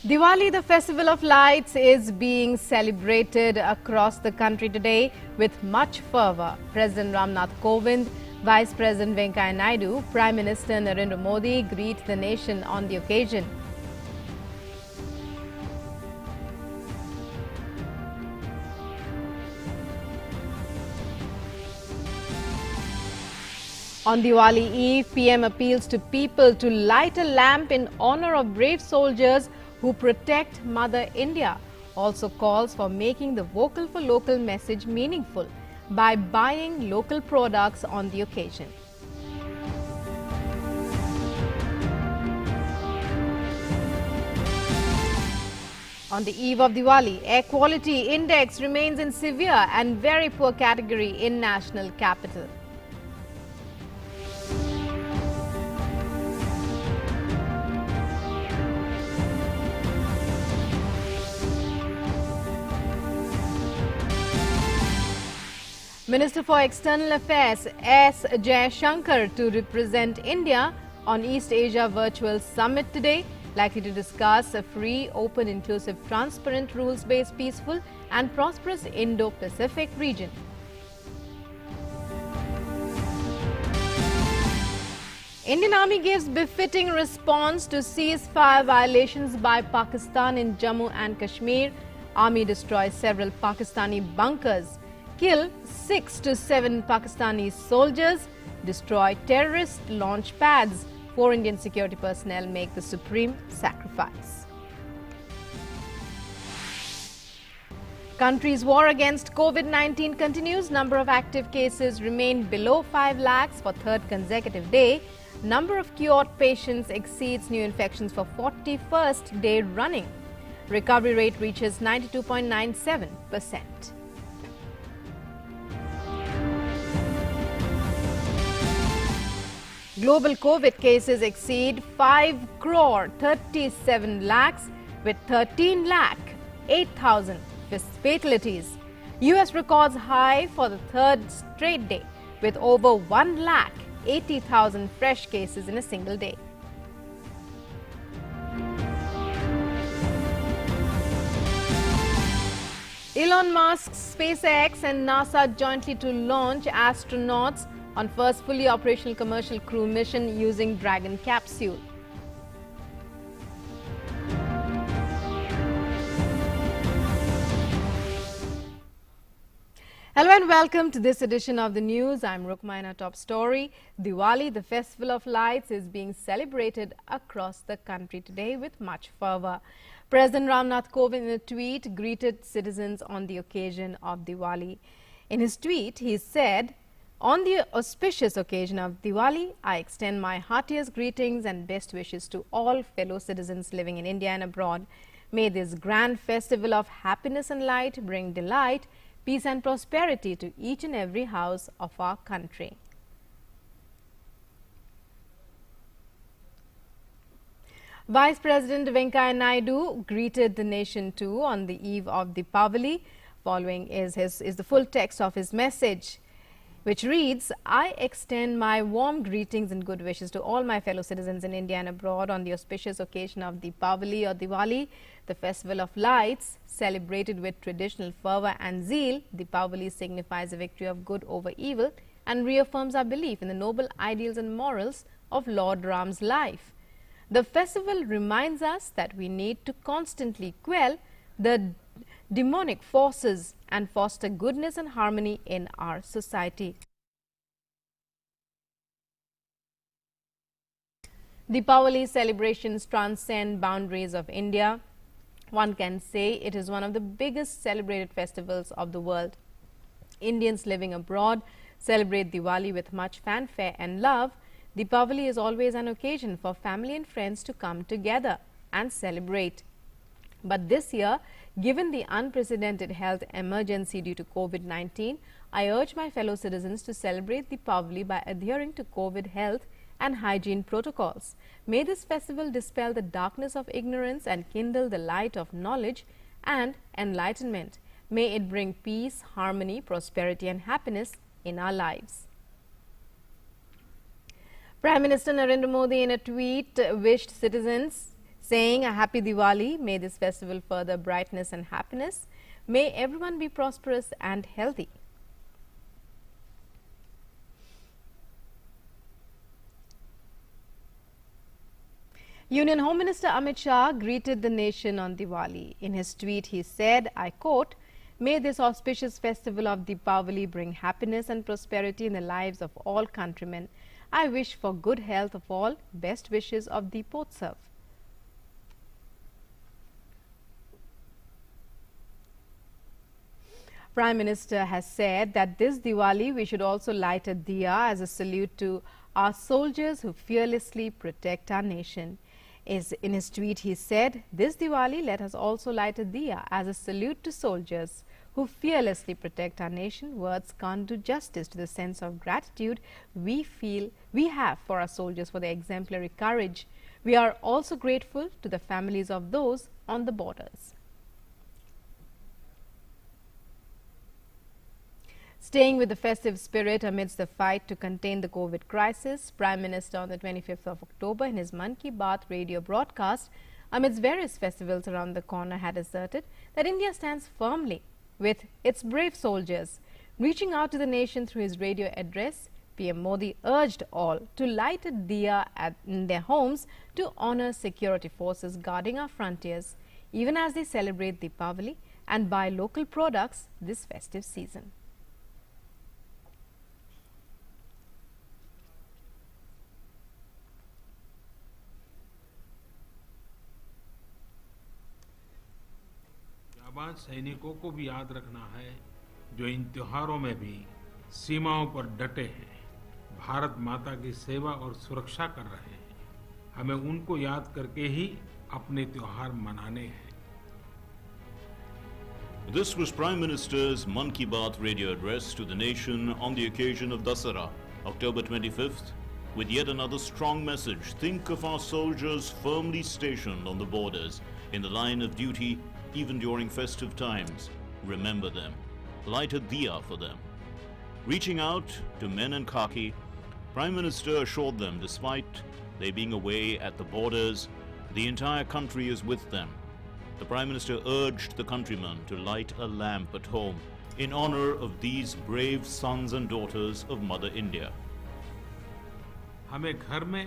Diwali, the festival of lights, is being celebrated across the country today with much fervor. President Ramnath Kovind, Vice President Venkaiah Naidu, Prime Minister Narendra Modi greet the nation on the occasion. On Diwali Eve, PM appeals to people to light a lamp in honor of brave soldiers who protect Mother India. Also calls for making the vocal for local message meaningful by buying local products on the occasion. On the eve of Diwali, air quality index remains in severe and very poor category in national capital. Minister for External Affairs S. Jaishankar to represent India on East Asia Virtual Summit today, likely to discuss a free, open, inclusive, transparent, rules-based, peaceful and prosperous Indo-Pacific region. Indian Army gives befitting response to ceasefire violations by Pakistan in Jammu and Kashmir. Army destroys several Pakistani bunkers, kill 6 to 7 Pakistani soldiers, destroy terrorist launch pads. 4 Indian security personnel make the supreme sacrifice. Country's war against COVID-19 continues. Number of active cases remain below 5 lakhs for third consecutive day. Number of cured patients exceeds new infections for 41st day running. Recovery rate reaches 92.97%. Global COVID cases exceed 5 crore 37 lakhs with 13 lakh 8,000 fatalities. US records high for the third straight day with over 1 lakh 80,000 fresh cases in a single day. Elon Musk's SpaceX and NASA jointly to launch astronauts on first fully operational commercial crew mission using Dragon capsule. Hello and welcome to this edition of the news. I'm Rukmaina. Top story. Diwali, the festival of lights, is being celebrated across the country today with much fervor. President Ramnath Kovind in a tweet greeted citizens on the occasion of Diwali. In his tweet, he said, "On the auspicious occasion of Diwali, I extend my heartiest greetings and best wishes to all fellow citizens living in India and abroad. May this grand festival of happiness and light bring delight, peace and prosperity to each and every house of our country." Vice President Venkaiah Naidu greeted the nation too on the eve of Deepavali. Following is the full text of his message, which reads, "I extend my warm greetings and good wishes to all my fellow citizens in India and abroad on the auspicious occasion of Deepavali or Diwali, the festival of lights, celebrated with traditional fervor and zeal. Deepavali signifies a victory of good over evil and reaffirms our belief in the noble ideals and morals of Lord Ram's life. The festival reminds us that we need to constantly quell the demonic forces and foster goodness and harmony in our society." Deepavali celebrations transcend boundaries of India. One can say it is one of the biggest celebrated festivals of the world. Indians living abroad celebrate Diwali with much fanfare and love. Deepavali is always an occasion for family and friends to come together and celebrate. But this year, given the unprecedented health emergency due to COVID-19, I urge my fellow citizens to celebrate Deepavali by adhering to COVID health and hygiene protocols. May this festival dispel the darkness of ignorance and kindle the light of knowledge and enlightenment. May it bring peace, harmony, prosperity and happiness in our lives. Prime Minister Narendra Modi in a tweet wished citizens saying a happy Diwali. May this festival further brightness and happiness. May everyone be prosperous and healthy. Union Home Minister Amit Shah greeted the nation on Diwali. In his tweet, he said, I quote, "May this auspicious festival of Deepavali bring happiness and prosperity in the lives of all countrymen. I wish for good health of all. Best wishes of Deepotsav." Prime Minister has said that this Diwali we should also light a diya as a salute to our soldiers who fearlessly protect our nation. In his tweet, he said, "This Diwali, let us also light a diya as a salute to soldiers who fearlessly protect our nation. Words can't do justice to the sense of gratitude we have for our soldiers for their exemplary courage. We are also grateful to the families of those on the borders." Staying with the festive spirit amidst the fight to contain the COVID crisis, Prime Minister on the 25th of October in his Mann Ki Baat radio broadcast amidst various festivals around the corner had asserted that India stands firmly with its brave soldiers. Reaching out to the nation through his radio address, PM Modi urged all to light a diya in their homes to honor security forces guarding our frontiers, even as they celebrate Deepavali and buy local products this festive season. जाबाज सैनिकों को भी याद रखना है जो इन त्योहारों में भी सीमाओं पर डटे हैं, भारत माता की सेवा और सुरक्षा कर रहे हैं। हमें उनको याद करके ही अपने त्योहार मनाने हैं। This was Prime Minister's Mann Ki Baat radio address to the nation on the occasion of Dasara, October 25th, with yet another strong message. Think of our soldiers firmly stationed on the borders in the line of duty even during festive times. Remember them. Light a diya for them. Reaching out to men in khaki, Prime Minister assured them despite they being away at the borders, the entire country is with them. The Prime Minister urged the countrymen to light a lamp at home in honor of these brave sons and daughters of Mother India. हमें घर में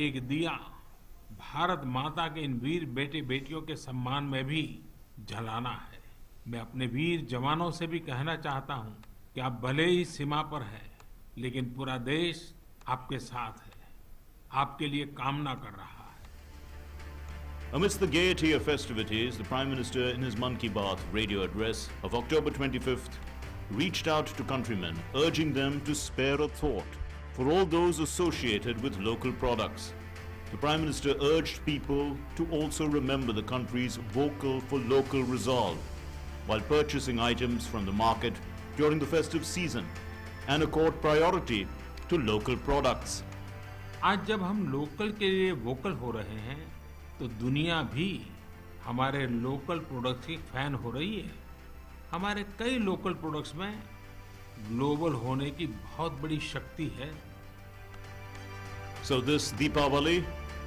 एक दिया भारत माता के इन वीर बेटे बेटियों के सम्मान में भी जलाना है। मैं अपने वीर जवानों से भी कहना चाहता हूं कि आप भले ही सीमा पर हैं, लेकिन पूरा देश आपके साथ है, आपके लिए कामना कर रहा है। Amidst the gaiety of festivities, the Prime Minister in his Mann Ki Baat radio address of October 25th reached out to countrymen, urging them to spare a thought for all those associated with local products. The Prime Minister urged people to also remember the country's vocal for local resolve while purchasing items from the market during the festive season and accord priority to local products. आज जब हम local के लिए vocal हो रहे हैं, तो दुनिया भी हमारे लोकल प्रोडक्ट्स की फैन हो रही है। हमारे कई लोकल प्रोडक्ट्स में ग्लोबल होने की बहुत बड़ी शक्ति है। So this Deepavali,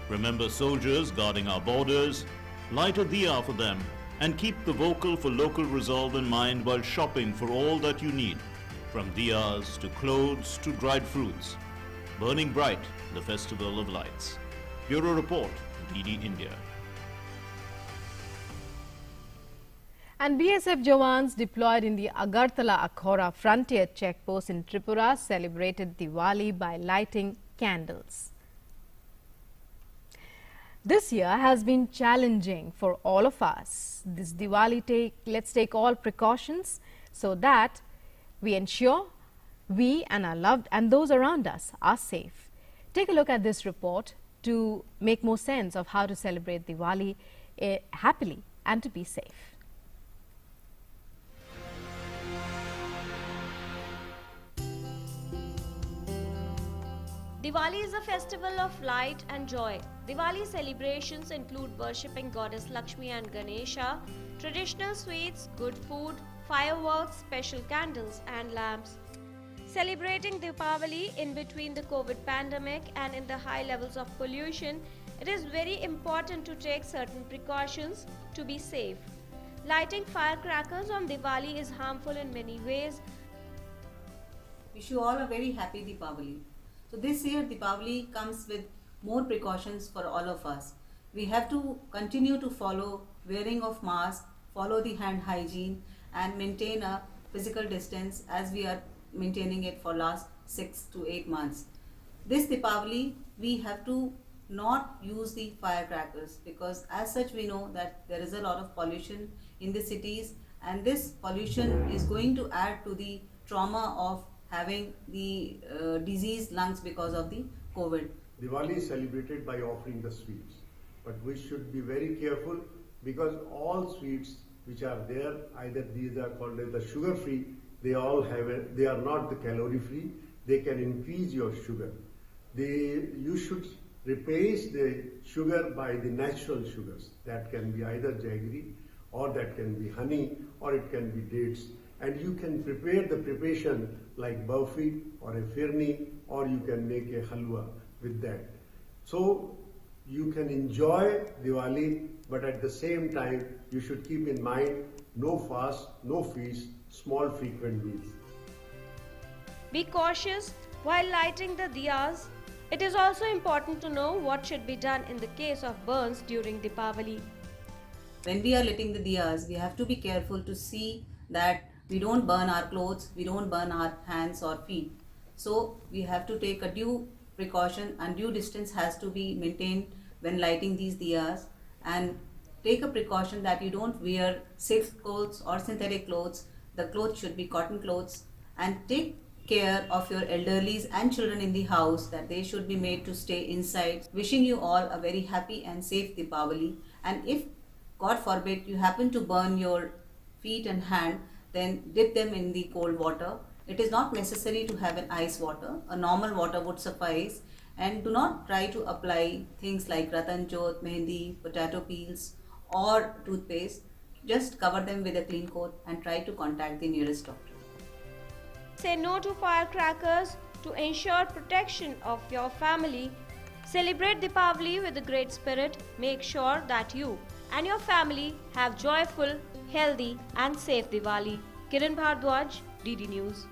remember soldiers guarding our borders, light a diya for them and keep the vocal for local resolve in mind while shopping for all that you need, from diyas to clothes to dried fruits. Burning bright, the Festival of Lights. Bureau Report, DD India. And BSF Jawans deployed in the Agartala-Akhora frontier checkpost in Tripura celebrated Diwali by lighting candles. This year has been challenging for all of us. This Diwali, let's take all precautions so that we ensure we and our loved and those around us are safe. Take a look at this report to make more sense of how to celebrate Diwali happily and to be safe. Diwali is a festival of light and joy. Diwali celebrations include worshipping goddess Lakshmi and Ganesha, traditional sweets, good food, fireworks, special candles and lamps. Celebrating Deepavali in between the COVID pandemic and in the high levels of pollution It is very important to take certain precautions to be safe. Lighting firecrackers on Diwali is harmful in many ways. Wish you all a very happy Deepavali. So this year Deepavali comes with more precautions for all of us. We have to continue to follow wearing of mask, follow the hand hygiene and maintain a physical distance as we are maintaining it for last 6 to 8 months. This Deepavali we have to not use the firecrackers because as such we know that there is a lot of pollution in the cities and this pollution is going to add to the trauma of having the diseased lungs because of the COVID. Diwali is celebrated by offering the sweets, but we should be very careful because all sweets which are there, either these are called as the sugar free, they are not the calorie free, they can increase your sugar. You should replace the sugar by the natural sugars. That can be either jaggery or that can be honey or it can be dates. And you can prepare the preparation like burfi or a firni or you can make a halwa with that. So you can enjoy Diwali, but at the same time you should keep in mind no fast, no feast, small frequent meals. Be cautious while lighting the diyas. It is also important to know what should be done in the case of burns during Deepavali. When we are lighting the diyas, we have to be careful to see that we don't burn our clothes, we don't burn our hands or feet. So we have to take a due precaution and due distance has to be maintained when lighting these diyas, and take a precaution that you don't wear silk clothes or synthetic clothes. The clothes should be cotton clothes, and take care of your elderlies and children in the house that they should be made to stay inside. Wishing you all a very happy and safe Deepavali, and if God forbid you happen to burn your feet and hand, then dip them in the cold water. It is not necessary to have an ice water. A normal water would suffice, and do not try to apply things like ratan jot, mehendi, potato peels or toothpaste. Just cover them with a clean coat and try to contact the nearest doctor. Say no to firecrackers to ensure protection of your family. Celebrate Deepavali with a great spirit. Make sure that you and your family have joyful, healthy and safe Diwali. Kiran Bhardwaj, DD News.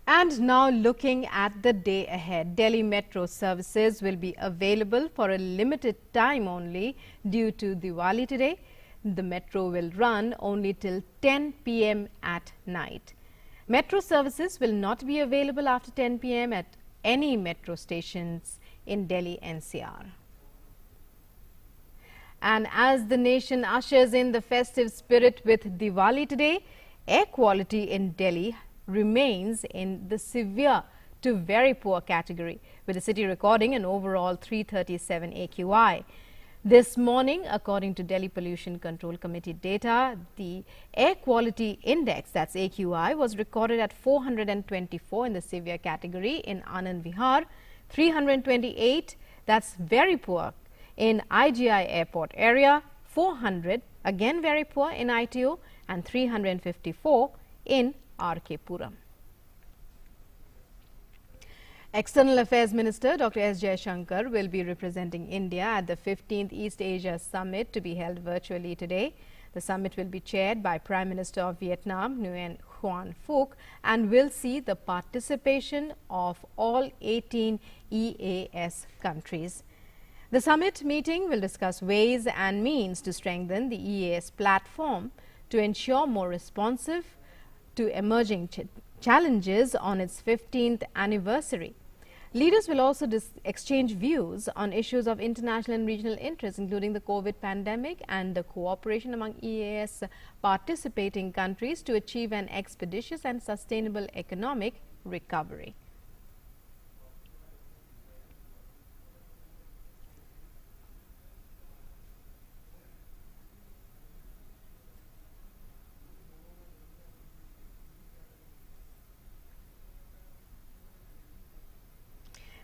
And now looking at the day ahead, Delhi metro services will be available for a limited time only due to Diwali today. The metro will run only till 10 p.m. at night. Metro services will not be available after 10 p.m. at any metro stations in Delhi NCR. And as the nation ushers in the festive spirit with Diwali today, air quality in Delhi remains in the severe to very poor category, with the city recording an overall 337 AQI. This morning, according to Delhi Pollution Control Committee data, the air quality index, that's AQI, was recorded at 424 in the severe category in Anand Vihar, 328, that's very poor, in IGI airport area, 400, again very poor in ITO, and 354 in RK Puram. External Affairs Minister Dr. S. Jaishankar will be representing India at the 15th East Asia Summit to be held virtually today. The summit will be chaired by Prime Minister of Vietnam, Nguyen Xuan Phuc, and will see the participation of all 18 EAS countries. The summit meeting will discuss ways and means to strengthen the EAS platform to ensure more responsive to emerging challenges on its 15th anniversary. Leaders will also exchange views on issues of international and regional interest, including the COVID pandemic and the cooperation among EAS participating countries to achieve an expeditious and sustainable economic recovery.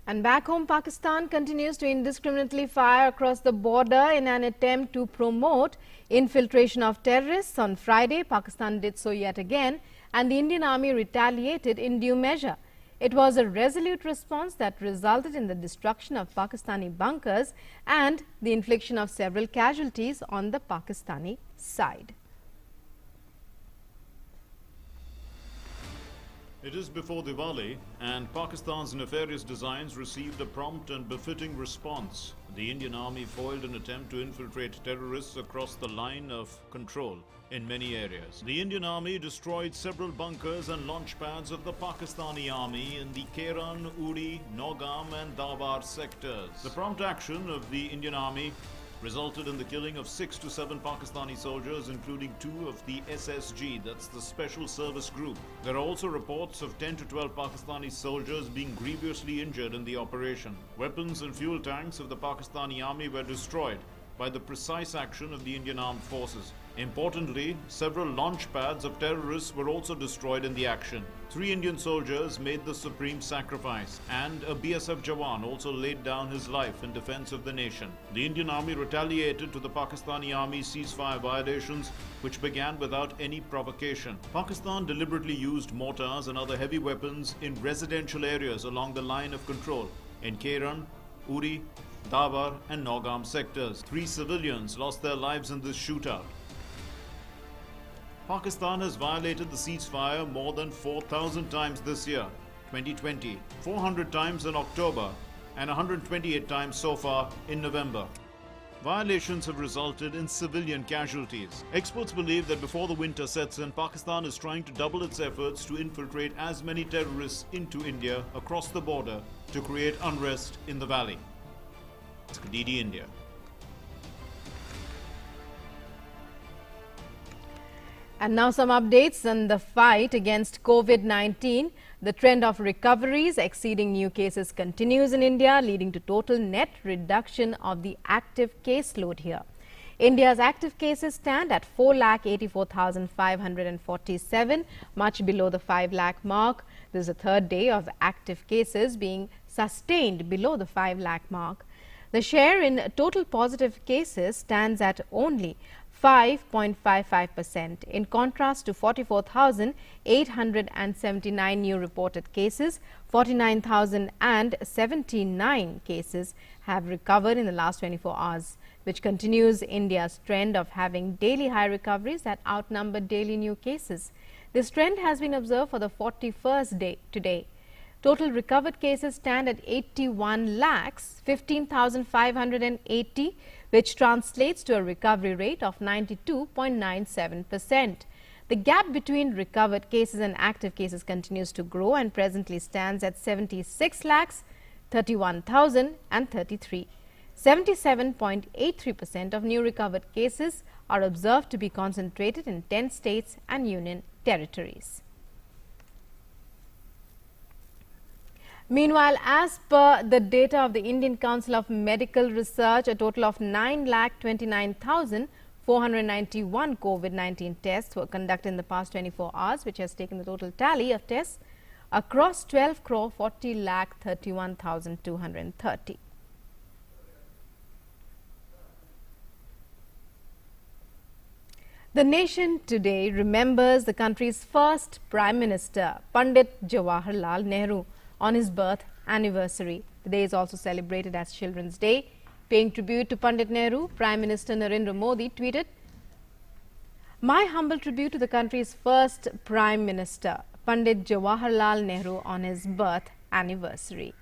And back home, Pakistan continues to indiscriminately fire across the border in an attempt to promote infiltration of terrorists. On Friday, Pakistan did so yet again and the Indian Army retaliated in due measure. It was a resolute response that resulted in the destruction of Pakistani bunkers and the infliction of several casualties on the Pakistani side. It is before Diwali, and Pakistan's nefarious designs received a prompt and befitting response. The Indian Army foiled an attempt to infiltrate terrorists across the line of control in many areas. The Indian Army destroyed several bunkers and launch pads of the Pakistani Army in the Keran, Uri, Nogam and Dabar sectors. The prompt action of the Indian Army resulted in the killing of 6 to 7 Pakistani soldiers, including 2 of the SSG, that's the Special Service Group. There are also reports of 10 to 12 Pakistani soldiers being grievously injured in the operation. Weapons and fuel tanks of the Pakistani Army were destroyed by the precise action of the Indian Armed Forces. Importantly, several launch pads of terrorists were also destroyed in the action. 3 Indian soldiers made the supreme sacrifice, and a BSF Jawan also laid down his life in defense of the nation. The Indian Army retaliated to the Pakistani Army's ceasefire violations, which began without any provocation. Pakistan deliberately used mortars and other heavy weapons in residential areas along the line of control in Keran, Uri, Dabar and Nogam sectors. 3 civilians lost their lives in this shootout. Pakistan has violated the ceasefire more than 4,000 times this year, 2020, 400 times in October, and 128 times so far in November. Violations have resulted in civilian casualties. Experts believe that before the winter sets in, Pakistan is trying to double its efforts to infiltrate as many terrorists into India across the border to create unrest in the valley. DD India. And now some updates on the fight against COVID-19. The trend of recoveries exceeding new cases continues in India, leading to total net reduction of the active caseload here. India's active cases stand at 4,84,547, much below the 5 lakh mark. This is the third day of active cases being sustained below the 5 lakh mark. The share in total positive cases stands at only 5.55%, in contrast to 44,879 new reported cases. 49,079 cases have recovered in the last 24 hours, which continues India's trend of having daily high recoveries that outnumber daily new cases. This trend has been observed for the 41st day today. Total recovered cases stand at 81,15,580, which translates to a recovery rate of 92.97%. The gap between recovered cases and active cases continues to grow and presently stands at 76,31,033. 77.83% of new recovered cases are observed to be concentrated in 10 states and union territories. Meanwhile, as per the data of the Indian Council of Medical Research, a total of 9,29,491 COVID-19 tests were conducted in the past 24 hours, which has taken the total tally of tests across 12,40,31,230. The nation today remembers the country's first Prime Minister, Pandit Jawaharlal Nehru, on his birth anniversary. The day is also celebrated as Children's Day. Paying tribute to Pandit Nehru, Prime Minister Narendra Modi tweeted, "My humble tribute to the country's first Prime Minister, Pandit Jawaharlal Nehru, on his birth anniversary."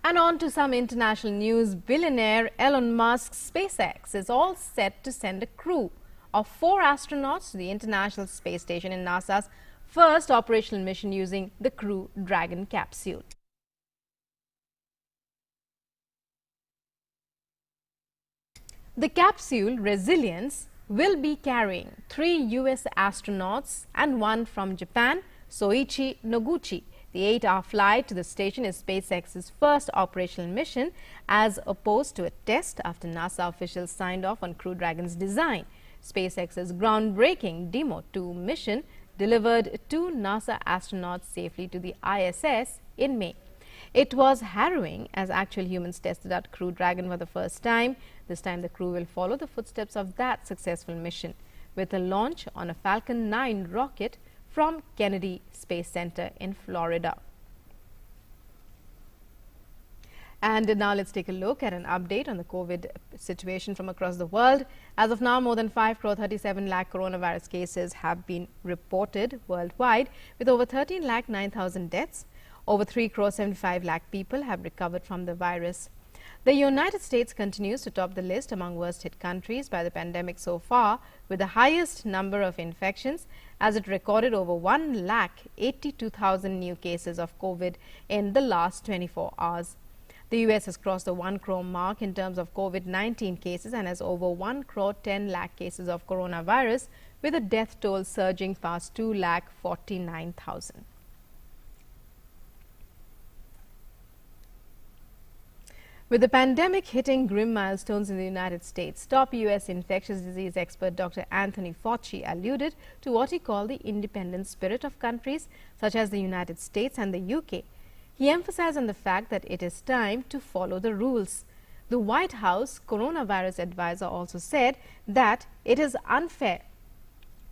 And on to some international news. Billionaire Elon Musk's SpaceX is all set to send a crew of 4 astronauts to the International Space Station in NASA's first operational mission using the Crew Dragon capsule. The capsule Resilience will be carrying 3 US astronauts and 1 from Japan, Soichi Noguchi. The 8-hour flight to the station is SpaceX's first operational mission, as opposed to a test after NASA officials signed off on Crew Dragon's design. SpaceX's groundbreaking Demo 2 mission delivered 2 NASA astronauts safely to the ISS in May. It was harrowing as actual humans tested out Crew Dragon for the first time. This time the crew will follow the footsteps of that successful mission with a launch on a Falcon 9 rocket from Kennedy Space Center in Florida. And now let's take a look at an update on the COVID situation from across the world. As of now, more than 5 crore 37 lakh coronavirus cases have been reported worldwide, with over 13 lakh 9,000 deaths. Over 3 crore 75 lakh people have recovered from the virus. The United States continues to top the list among worst hit countries by the pandemic so far, with the highest number of infections, as it recorded over 1 lakh 82,000 new cases of COVID in the last 24 hours. The US has crossed the 1 crore mark in terms of COVID-19 cases and has over 1 crore 10 lakh cases of coronavirus, with the death toll surging past 2 lakh 49,000. With the pandemic hitting grim milestones in the United States, top U.S. infectious disease expert Dr. Anthony Fauci alluded to what he called the independent spirit of countries such as the United States and the UK. He emphasized on the fact that it is time to follow the rules. The White House coronavirus advisor also said that it is unfair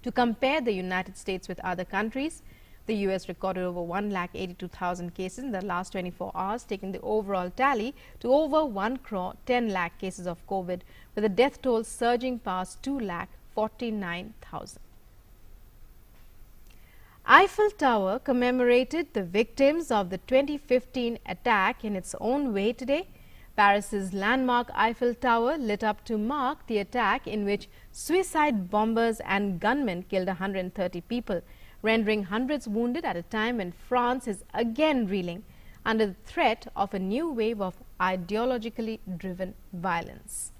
to compare the United States with other countries. The U.S. recorded over 1,82,000 cases in the last 24 hours, taking the overall tally to over 1 crore 10 lakh cases of COVID, with the death toll surging past 2 lakh 49,000. Eiffel Tower commemorated the victims of the 2015 attack in its own way today. Paris's landmark Eiffel Tower lit up to mark the attack in which suicide bombers and gunmen killed 130 people, rendering hundreds wounded at a time when France is again reeling under the threat of a new wave of ideologically driven violence.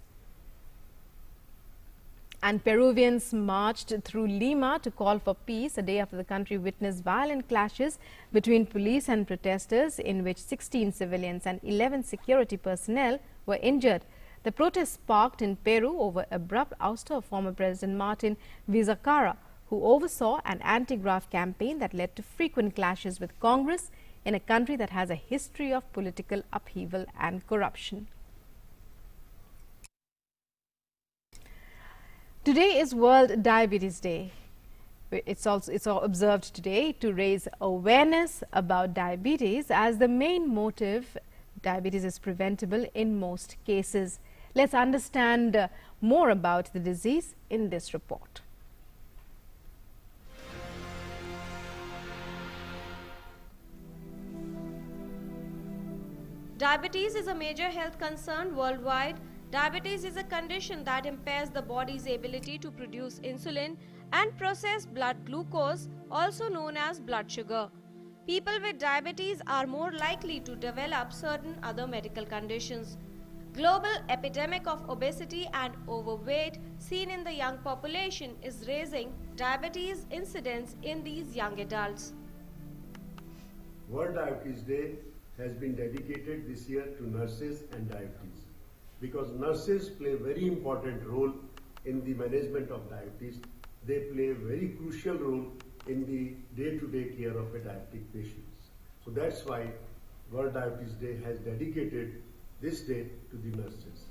And Peruvians marched through Lima to call for peace a day after the country witnessed violent clashes between police and protesters, in which 16 civilians and 11 security personnel were injured. The protest sparked in Peru over abrupt ouster of former President Martin Vizcarra, who oversaw an anti-graft campaign that led to frequent clashes with Congress in a country that has a history of political upheaval and corruption. Today is World Diabetes Day. It's observed today to raise awareness about diabetes, as the main motive, diabetes is preventable in most cases. Let's understand more about the disease in this report. Diabetes is a major health concern worldwide. Diabetes is a condition that impairs the body's ability to produce insulin and process blood glucose, also known as blood sugar. People with diabetes are more likely to develop certain other medical conditions. Global epidemic of obesity and overweight seen in the young population is raising diabetes incidence in these young adults. World Diabetes Day has been dedicated this year to nurses and diabetes, because nurses play a very important role in the management of diabetes. They play a very crucial role in the day-to-day care of a diabetic patient. So that's why World Diabetes Day has dedicated this day to the nurses.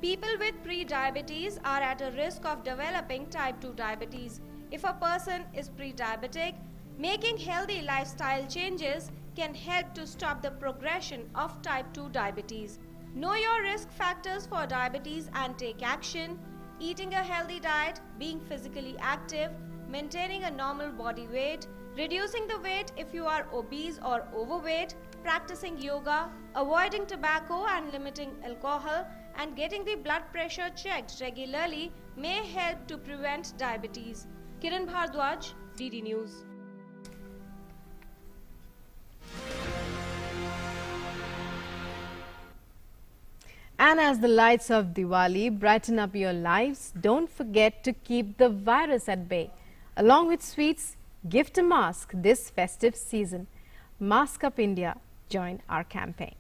People with pre-diabetes are at a risk of developing type 2 diabetes. If a person is pre-diabetic, making healthy lifestyle changes can help to stop the progression of type 2 diabetes. Know your risk factors for diabetes and take action. Eating a healthy diet, being physically active, maintaining a normal body weight, reducing the weight if you are obese or overweight, practicing yoga, avoiding tobacco and limiting alcohol, and getting the blood pressure checked regularly may help to prevent diabetes. Kiran Bhardwaj, DD News. And as the lights of Diwali brighten up your lives, don't forget to keep the virus at bay. Along with sweets, gift a mask this festive season. Mask Up India, join our campaign.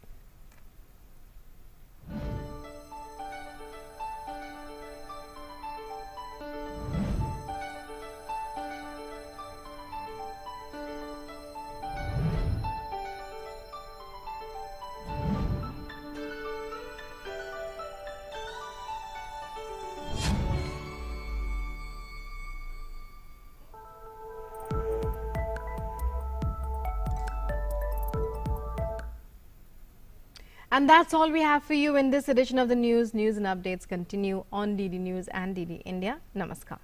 And that's all we have for you in this edition of the news. News and updates continue on DD News and DD India. Namaskar.